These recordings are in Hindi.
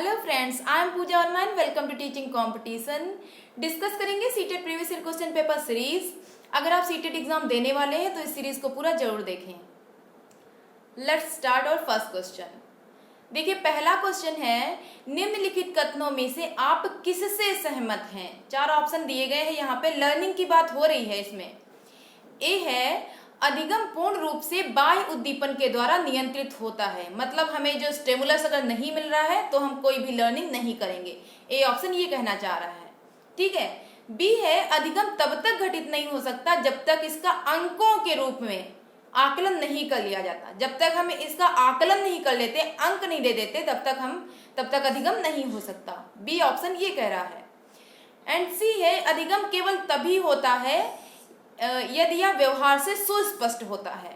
Hello friends, I am Pooja Verma and welcome to teaching competition. Discuss करेंगे CTET previous year question paper series. अगर आप सीटेट एग्जाम देने वाले हैं तो इस सीरीज को पूरा जरूर देखें। लेट्स स्टार्ट और फर्स्ट क्वेश्चन। देखिए, पहला क्वेश्चन है, निम्नलिखित कथनों में से आप किससे सहमत हैं। चार ऑप्शन दिए गए हैं। यहाँ पे लर्निंग की बात हो रही है। इसमें ए है, अधिगम पूर्ण रूप से बाह्य उद्दीपन के द्वारा नियंत्रित होता है। मतलब हमें जो स्टिमुलस अगर नहीं मिल रहा है तो हम कोई भी लर्निंग नहीं करेंगे। ए ऑप्शन ये कहना चाह रहा है। ठीक है। बी है, अधिगम तब तक घटित नहीं हो सकता जब तक इसका अंकों के रूप में आकलन नहीं कर लिया जाता। जब तक हम इसका आकलन नहीं कर लेते, अंक नहीं दे देते, तब तक अधिगम नहीं हो सकता। बी ऑप्शन ये कह रहा है। एंड सी है, अधिगम केवल तभी होता है यदि यह व्यवहार से सुस्पष्ट होता है।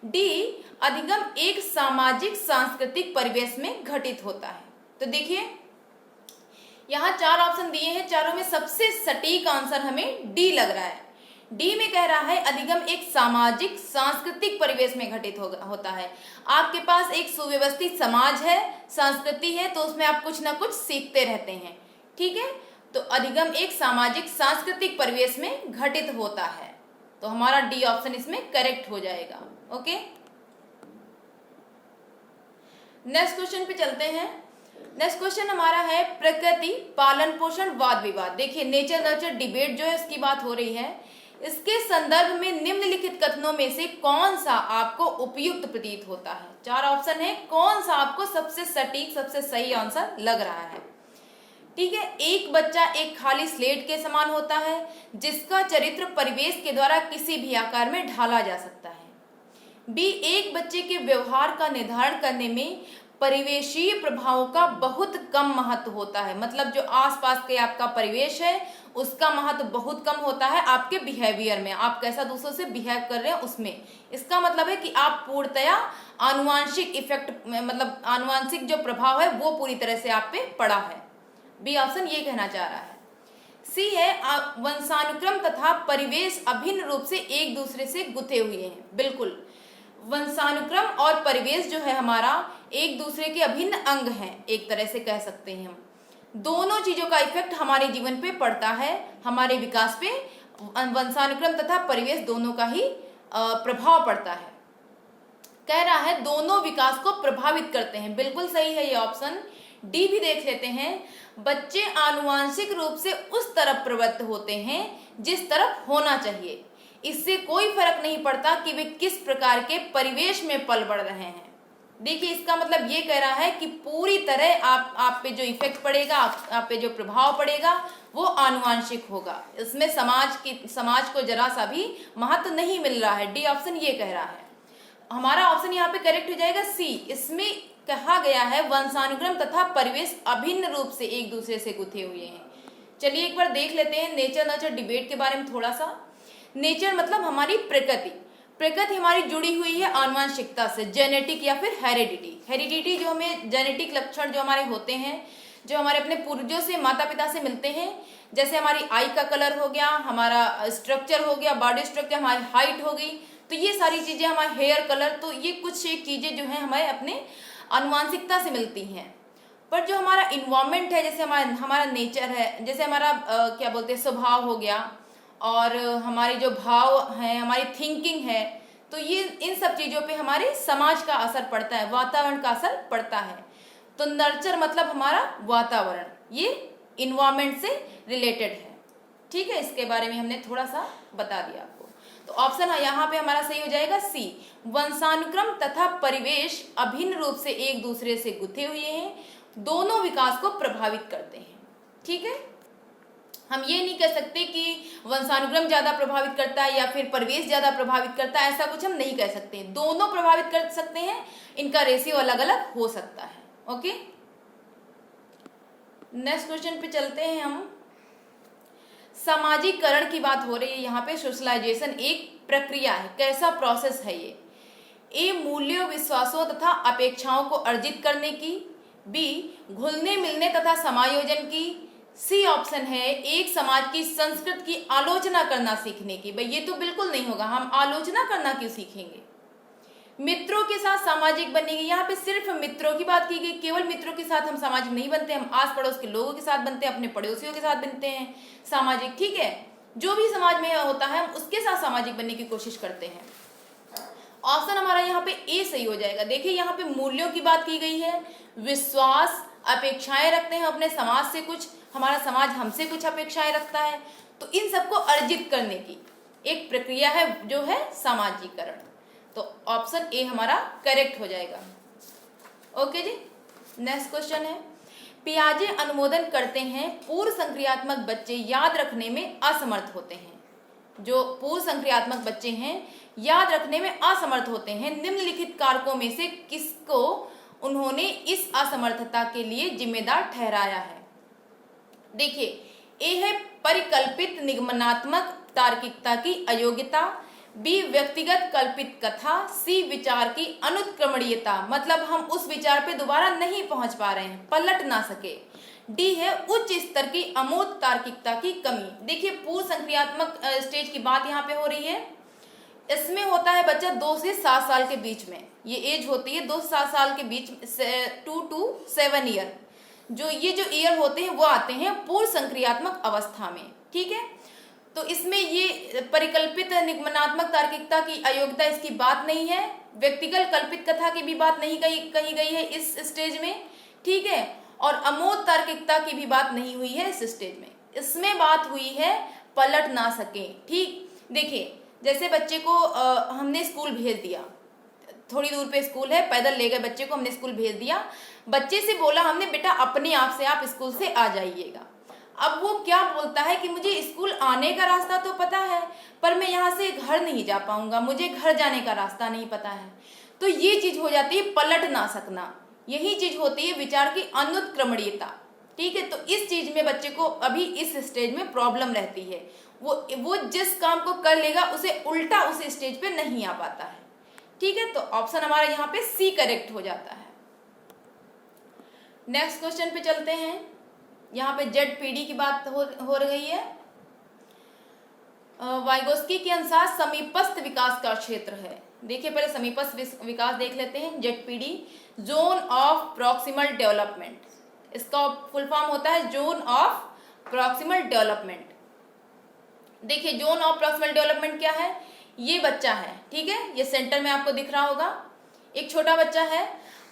डी, अधिगम एक सामाजिक सांस्कृतिक परिवेश में घटित होता है। तो देखिए, यहाँ चार ऑप्शन दिए हैं, चारों में सबसे सटीक आंसर हमें डी लग रहा है। डी में कह रहा है अधिगम एक सामाजिक सांस्कृतिक परिवेश में घटित होता है। आपके पास एक सुव्यवस्थित समाज है, संस्कृति है, तो उसमें आप कुछ ना कुछ सीखते रहते हैं। ठीक है, तो अधिगम एक सामाजिक सांस्कृतिक परिवेश में घटित होता है। तो हमारा डी ऑप्शन इसमें करेक्ट हो जाएगा। ओके, नेक्स्ट क्वेश्चन पे चलते हैं। नेक्स्ट क्वेश्चन हमारा है, प्रकृति पालन पोषण वाद विवाद। देखिए, नेचर नर्चर डिबेट जो है उसकी बात हो रही है। इसके संदर्भ में निम्नलिखित कथनों में से कौन सा आपको उपयुक्त प्रतीत होता है। चार ऑप्शन है, कौन सा आपको सबसे सटीक सबसे सही आंसर लग रहा है। ठीक है। एक बच्चा एक खाली स्लेट के समान होता है जिसका चरित्र परिवेश के द्वारा किसी भी आकार में ढाला जा सकता है। बी, एक बच्चे के व्यवहार का निर्धारण करने में परिवेशीय प्रभावों का बहुत कम महत्व होता है। मतलब जो आसपास के आपका परिवेश है उसका महत्व बहुत कम होता है आपके बिहेवियर में, आप कैसा दूसरों से बिहेव कर रहे हैं उसमें। इसका मतलब है कि आप पूर्णतया आनुवांशिक इफेक्ट, मतलब आनुवांशिक जो प्रभाव है वो पूरी तरह से आप पे पड़ा है। बी ऑप्शन ये कहना चाह रहा है। सी है, वंशानुक्रम तथा परिवेश अभिन्न रूप से एक दूसरे से गुथे हुए हैं। बिल्कुल, वंशानुक्रम और परिवेश जो है हमारा एक दूसरे के अभिन्न अंग हैं, एक तरह से कह सकते हैं हम। दोनों चीजों का इफेक्ट हमारे जीवन पे पड़ता है, हमारे विकास पे वंशानुक्रम तथा परिवेश दोनों का ही प्रभाव पड़ता है। कह रहा है दोनों विकास को प्रभावित करते हैं। बिल्कुल सही है ये ऑप्शन। डी भी देख लेते हैं। बच्चे आनुवांशिक रूप से उस तरफ प्रवृत्त होते हैं जिस तरफ होना चाहिए। इससे कोई फर्क नहीं पड़ता कि वे किस प्रकार के परिवेश में पल बढ़ रहे हैं। देखिए, इसका मतलब ये कह रहा है कि पूरी तरह आप पे जो इफेक्ट पड़ेगा, आप पे जो प्रभाव पड़ेगा वो आनुवांशिक होगा। इसमें समाज को जरा सा भी महत्व नहीं मिल रहा है। डी ऑप्शन ये कह रहा है। हमारा ऑप्शन यहाँ पे करेक्ट हो जाएगा सी। इसमें कहा गया है वंशानुक्रम तथा परिवेश अभिन्न रूप से एक दूसरे से गुथे हुए हैं। चलिए एक बार देख लेते हैं नेचर नर्चर डिबेट के बारे में थोड़ा सा। नेचर मतलब हमारी प्रकृति। प्रकृति हमारी जुड़ी हुई है आनुवांशिकता से, जेनेटिक या फिर हेरिडिटी। हेरिडिटी जो हमें जेनेटिक लक्षण जो हमारे होते हैं, जो हमारे अपने पूर्वजों से, माता पिता से मिलते हैं। जैसे हमारी आई का कलर हो गया, हमारा स्ट्रक्चर हो गया, बॉडी स्ट्रक्चर, हमारी हाइट हो गई, तो ये सारी चीजें, हमारे हेयर कलर, तो ये कुछ एक चीजें जो है हमारे अपने आनुवांशिकता से मिलती हैं। पर जो हमारा इन्वायरमेंट है, जैसे हमारा नेचर है, जैसे हमारा क्या बोलते हैं स्वभाव हो गया, और हमारे जो भाव हैं, हमारी थिंकिंग है, तो ये इन सब चीज़ों पे हमारे समाज का असर पड़ता है, वातावरण का असर पड़ता है। तो नर्चर मतलब हमारा वातावरण, ये इन्वायरमेंट से रिलेटेड है। ठीक है, इसके बारे में हमने थोड़ा सा बता दिया आपको। तो ऑप्शन यहाँ पे हमारा सही हो जाएगा सी। वंशानुक्रम तथा परिवेश अभिन्न रूप से एक दूसरे से गुथे हुए हैं, दोनों विकास को प्रभावित करते हैं। ठीक है, हम ये नहीं कह सकते कि वंशानुक्रम ज्यादा प्रभावित करता है या फिर परिवेश ज्यादा प्रभावित करता है, ऐसा कुछ हम नहीं कह सकते। दोनों प्रभावित कर सकते हैं, इनका रेशियो अलग अलग हो सकता है। ओके, नेक्स्ट क्वेश्चन पे चलते हैं हम। सामाजिकरण की बात हो रही है यहाँ पे। सोशलाइजेशन एक प्रक्रिया है, कैसा प्रोसेस है ये। ए, मूल्यों, विश्वासों तथा अपेक्षाओं को अर्जित करने की। बी, घुलने मिलने तथा समायोजन की। सी ऑप्शन है, एक समाज की संस्कृति की आलोचना करना सीखने की। भाई ये तो बिल्कुल नहीं होगा, हम आलोचना करना क्यों सीखेंगे। मित्रों के साथ सामाजिक बनेगी, यहाँ पे सिर्फ मित्रों की बात की गई। केवल मित्रों के साथ हम सामाजिक नहीं बनते, हम आस पड़ोस के लोगों के साथ बनते हैं, अपने पड़ोसियों के साथ बनते हैं सामाजिक, ठीक है। जो भी समाज में होता है हम उसके साथ सामाजिक बनने की कोशिश करते हैं। ऑप्शन हमारा यहाँ पे ए सही हो जाएगा। देखिए यहाँ पे मूल्यों की बात की गई है, विश्वास, अपेक्षाएं रखते हैं अपने समाज से कुछ, हमारा समाज हमसे कुछ अपेक्षाएं रखता है, तो इन सबको अर्जित करने की एक प्रक्रिया है जो है सामाजिकरण। तो ऑप्शन ए हमारा करेक्ट हो जाएगा। ओके जी, नेक्स्ट क्वेश्चन है, पियाजे अनुमोदन करते हैं पूर्व संक्रियात्मक बच्चे याद रखने में असमर्थ होते हैं। जो पूर्व संक्रियात्मक बच्चे हैं याद रखने में असमर्थ होते हैं, निम्नलिखित कारकों में से किसको उन्होंने इस असमर्थता के लिए जिम्मेदार ठहराया है। देखिए, ए है परिकल्पित निगमनात्मक तार्किकता की अयोग्यता, बी व्यक्तिगत कल्पित कथा, सी विचार की अनुत्क्रमणीयता, मतलब हम उस विचार पे दोबारा नहीं पहुंच पा रहे हैं, पलट ना सके, डी है उच्च स्तर की अमूर्त तार्किकता की कमी। देखिए पूर्व संक्रियात्मक स्टेज की बात यहाँ पे हो रही है। इसमें होता है बच्चा 2 से 7 साल के बीच में, ये एज होती है 2 से 7 साल के बीच, 2 to 7 ईयर, जो ईयर होते हैं वो आते हैं पूर्व संक्रियात्मक अवस्था में, ठीक है। तो इसमें ये परिकल्पित निगमनात्मक तार्किकता की अयोग्यता इसकी बात नहीं है, व्यक्तिगत कल्पित कथा की भी बात नहीं कही गई है इस स्टेज में, ठीक है, और अमूर्त तार्किकता की भी बात नहीं हुई है इस स्टेज में। इसमें बात हुई है पलट ना सके, ठीक। देखिए जैसे बच्चे को हमने स्कूल भेज दिया, थोड़ी दूर पे स्कूल है, पैदल ले गए बच्चे को, हमने स्कूल भेज दिया, बच्चे से बोला हमने बेटा अपने आप से आप स्कूल से आ जाइएगा। अब वो क्या बोलता है कि मुझे स्कूल आने का रास्ता तो पता है पर मैं यहाँ से घर नहीं जा पाऊंगा, मुझे घर जाने का रास्ता नहीं पता है। तो ये चीज हो जाती है पलट ना सकना, यही चीज होती है विचार की अनुत्क्रमणीयता, ठीक है। तो इस चीज में बच्चे को अभी इस स्टेज में प्रॉब्लम रहती है, वो जिस काम को कर लेगा उसे उल्टा उस स्टेज पे नहीं आ पाता है, ठीक है। तो ऑप्शन हमारा यहाँ पे सी करेक्ट हो जाता है। नेक्स्ट क्वेश्चन पे चलते हैं। यहाँ पे ZPD की बात हो रही है। वाइगोस्की के अनुसार समीपस्थ विकास का क्षेत्र है। देखिए पहले समीपस्थ विकास देख लेते हैं। ZPD zone of proximal development, इसका फुल फॉर्म होता है जोन ऑफ प्रॉक्सिमल डेवलपमेंट। देखिए जोन ऑफ प्रॉक्सिमल डेवलपमेंट क्या है, ये बच्चा है, ठीक है, ये सेंटर में आपको दिख रहा होगा, एक छोटा बच्चा है।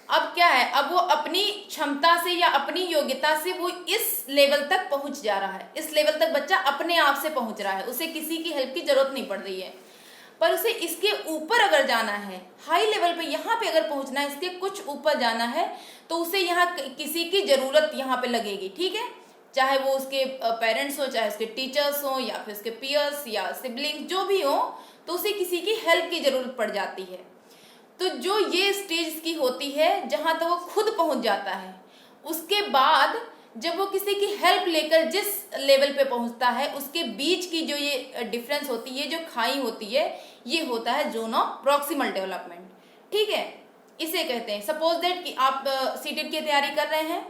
अब क्या है, अब वो अपनी क्षमता से या अपनी योग्यता से वो इस लेवल तक पहुंच जा रहा है, इस लेवल तक बच्चा अपने आप से पहुंच रहा है, उसे किसी की हेल्प की जरूरत नहीं पड़ रही है। पर उसे इसके ऊपर अगर जाना है, हाई लेवल पे यहाँ पे अगर पहुंचना है, इसके कुछ ऊपर जाना है, तो उसे यहाँ किसी की जरूरत यहाँ पे लगेगी, ठीक है। चाहे वो उसके पेरेंट्स हो, चाहे उसके टीचर्स हो, या फिर उसके पियर्स या सिबलिंग जो भी हो, तो उसे किसी की हेल्प की जरूरत पड़ जाती है। तो जो ये स्टेज की होती है जहां तक वो खुद पहुंच जाता है, उसके बाद जब वो किसी की हेल्प लेकर जिस लेवल पे पहुंचता है, उसके बीच की जो ये डिफरेंस होती है, जो खाई होती है, ये होता है जोन ऑफ प्रॉक्सिमल डेवलपमेंट, ठीक है। इसे कहते हैं, सपोज दैट कि आप सीटेट की तैयारी कर रहे हैं,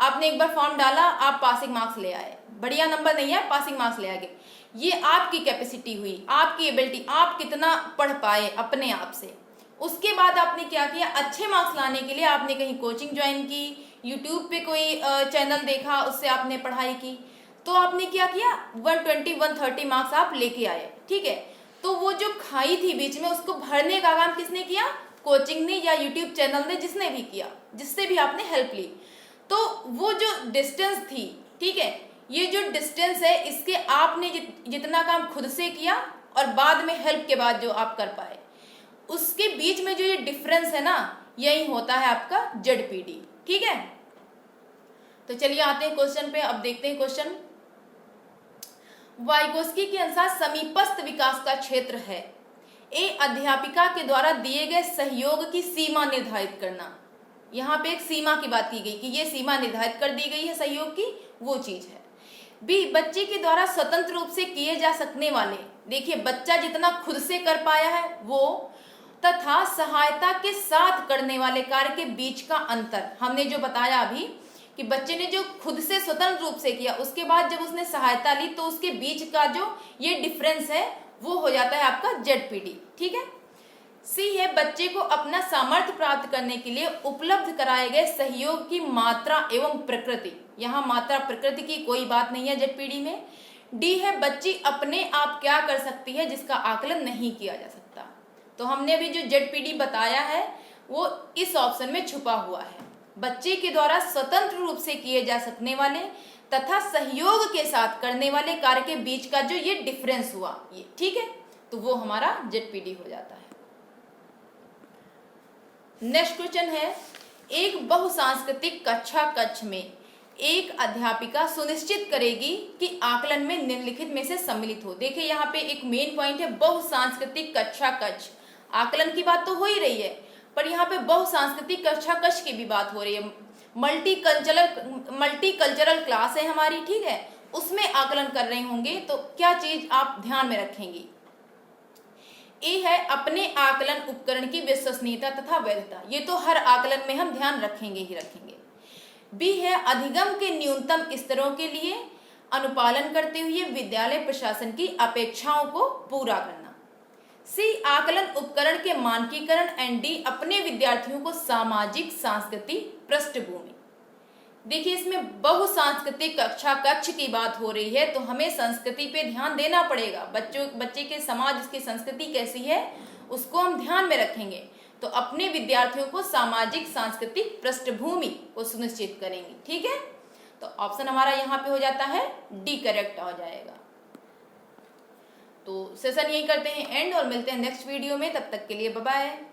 आपने एक बार फॉर्म डाला, आप पासिंग मार्क्स ले आए, बढ़िया नंबर नहीं है, पासिंग मार्क्स ले आए, ये आपकी कैपेसिटी हुई, आपकी एबिलिटी, आप कितना पढ़ पाए अपने आप से। उसके बाद आपने क्या किया, अच्छे मार्क्स लाने के लिए आपने कहीं कोचिंग ज्वाइन की, यूट्यूब पे कोई चैनल देखा, उससे आपने पढ़ाई की, तो आपने क्या किया, 120-130 मार्क्स आप लेके आए, ठीक है। तो वो जो खाई थी बीच में, उसको भरने का काम किसने किया, कोचिंग ने या यूट्यूब चैनल ने, जिसने भी किया, जिससे भी आपने हेल्प ली। तो वो जो डिस्टेंस थी, ठीक है, ये जो डिस्टेंस है, इसके आपने जितना काम खुद से किया और बाद में हेल्प के बाद जो आप कर पाए, उसके बीच में जो ये डिफरेंस है ना, यही होता है आपका ZPD, ठीक है। तो चलिए आते हैं क्वेश्चन पे। अब देखते हैं क्वेश्चन। वाइगोस्की के अनुसार समीपस्थ विकास का क्षेत्र है, ए अध्यापिका के द्वारा दिए गए सहयोग की सीमा निर्धारित करना। यहाँ पे एक सीमा की बात की गई कि ये सीमा निर्धारित कर दी गई है सहयोग की, वो चीज है। बी बच्चे के द्वारा स्वतंत्र रूप से किए जा सकने वाले, देखिए बच्चा जितना खुद से कर पाया है वो, तथा सहायता के साथ करने वाले कार्य के बीच का अंतर। हमने जो बताया अभी कि बच्चे ने जो खुद से स्वतंत्र रूप से किया, उसके बाद जब उसने सहायता ली, तो उसके बीच का जो ये डिफरेंस है वो हो जाता है आपका ZPD, ठीक है। सी है बच्चे को अपना सामर्थ्य प्राप्त करने के लिए उपलब्ध कराए गए सहयोग की मात्रा एवं प्रकृति। यहाँ मात्रा प्रकृति की कोई बात नहीं है जेडपीडी में। डी है बच्ची अपने आप क्या कर सकती है जिसका आकलन नहीं किया जा सकता। तो हमने अभी जो जेडपीडी बताया है वो इस ऑप्शन में छुपा हुआ है। बच्चे के द्वारा स्वतंत्र रूप से किए जा सकने वाले तथा सहयोग के साथ करने वाले कार्य के बीच का जो ये डिफरेंस हुआ, ये ठीक है, तो वो हमारा जेडपीडी हो जाता है। नेक्स्ट क्वेश्चन है, एक बहुसांस्कृतिक कक्षा कक्ष में एक अध्यापिका सुनिश्चित करेगी कि आकलन में निम्नलिखित में से सम्मिलित हो। देखिए यहाँ पे एक मेन पॉइंट है बहुसांस्कृतिक कक्षा कक्ष। आकलन की बात तो हो ही रही है, पर यहाँ पे बहुसांस्कृतिक कक्षा कक्ष की भी बात हो रही है। मल्टीकल्चरल क्लास है हमारी, ठीक है, उसमें आकलन कर रहे होंगे, तो क्या चीज आप ध्यान में रखेंगी। ए है अपने आकलन उपकरण की विश्वसनीयता तथा वैधता। ये तो हर आकलन में हम ध्यान रखेंगे ही रखेंगे। बी है अधिगम के न्यूनतम स्तरों के लिए अनुपालन करते हुए विद्यालय प्रशासन की अपेक्षाओं को पूरा करना। सी आकलन उपकरण के मानकीकरण एंड डी अपने विद्यार्थियों को सामाजिक सांस्कृतिक पृष्ठभूमि। देखिए इसमें बहुसांस्कृतिक कक्षा कक्ष की बात हो रही है, तो हमें संस्कृति पे ध्यान देना पड़ेगा। बच्चे के समाज की संस्कृति कैसी है उसको हम ध्यान में रखेंगे, तो अपने विद्यार्थियों को सामाजिक सांस्कृतिक पृष्ठभूमि को सुनिश्चित करेंगे, ठीक है। तो ऑप्शन हमारा यहाँ पे हो जाता है डी करेक्ट हो जाएगा। तो सेशन यही करते हैं एंड और मिलते हैं नेक्स्ट वीडियो में। तब तक के लिए बाय बाय।